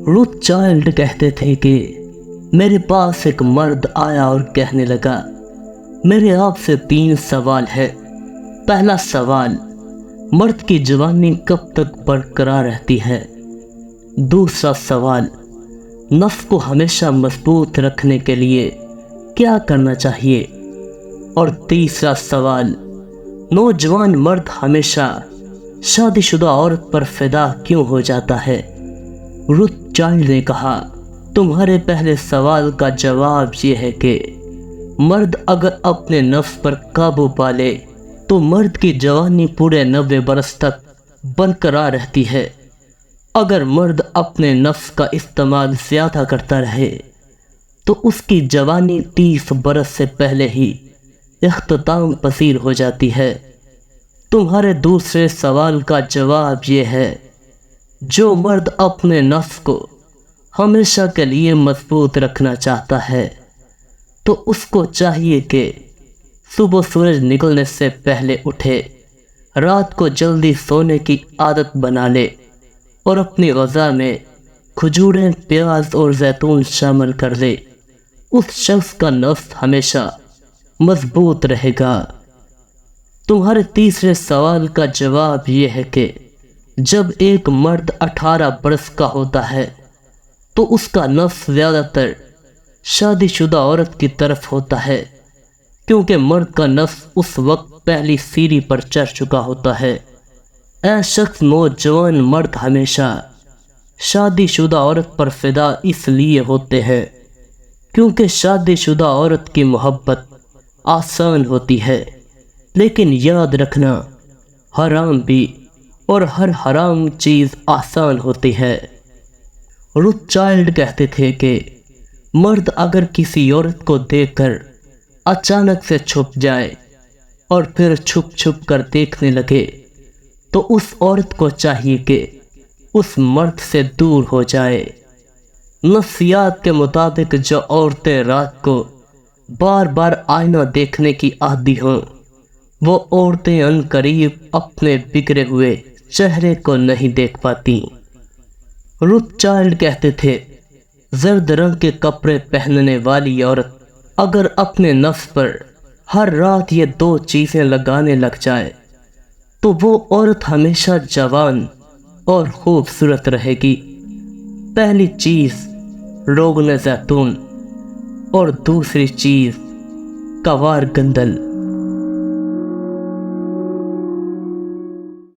Ruth child کہتے تھے کہ میرے پاس ایک مرد آیا اور کہنے لگا، میرے آپ سے 3 سوال ہے۔ پہلا سوال، مرد کی جوانی کب تک برقرار رہتی ہے؟ دوسرا سوال، نفس کو ہمیشہ مضبوط رکھنے کے لیے کیا کرنا چاہیے؟ اور تیسرا سوال، نوجوان مرد ہمیشہ شادی شدہ عورت پر فدا کیوں ہو جاتا ہے؟ روتھ چائلڈ نے کہا، تمہارے پہلے سوال کا جواب یہ ہے کہ مرد اگر اپنے نفس پر قابو پا لے تو مرد کی جوانی پورے 90 برس تک برقرار رہتی ہے۔ اگر مرد اپنے نفس کا استعمال زیادہ کرتا رہے تو اس کی جوانی 30 برس سے پہلے ہی اختتام پذیر ہو جاتی ہے۔ تمہارے دوسرے سوال کا جواب یہ ہے، جو مرد اپنے نفس کو ہمیشہ کے لیے مضبوط رکھنا چاہتا ہے تو اس کو چاہیے کہ صبح سورج نکلنے سے پہلے اٹھے، رات کو جلدی سونے کی عادت بنا لے اور اپنی غذا میں کھجوریں، پیاز اور زیتون شامل کر لے۔ اس شخص کا نفس ہمیشہ مضبوط رہے گا۔ تمہارے تیسرے سوال کا جواب یہ ہے کہ جب ایک مرد 18 برس کا ہوتا ہے تو اس کا نفس زیادہ تر شادی شدہ عورت کی طرف ہوتا ہے، کیونکہ مرد کا نفس اس وقت پہلی سیڑھی پر چڑھ چکا ہوتا ہے۔ اے شخص، نوجوان مرد ہمیشہ شادی شدہ عورت پر فدا اس لیے ہوتے ہیں کیونکہ شادی شدہ عورت کی محبت آسان ہوتی ہے، لیکن یاد رکھنا حرام بھی، اور ہر حرام چیز آسان ہوتی ہے۔ روتھ چائلڈ کہتے تھے کہ مرد اگر کسی عورت کو دیکھ کر اچانک سے چھپ جائے اور پھر چھپ چھپ کر دیکھنے لگے تو اس عورت کو چاہیے کہ اس مرد سے دور ہو جائے۔ نفسیات کے مطابق جو عورتیں رات کو بار بار آئینہ دیکھنے کی عادی ہوں، وہ عورتیں عنقریب اپنے بگڑے ہوئے چہرے کو نہیں دیکھ پاتی۔ روتھ چائلڈ کہتے تھے، زرد رنگ کے کپڑے پہننے والی عورت اگر اپنے نفس پر ہر رات یہ 2 چیزیں لگانے لگ جائے تو وہ عورت ہمیشہ جوان اور خوبصورت رہے گی۔ پہلی چیز روغن زیتون اور دوسری چیز کوار گندل۔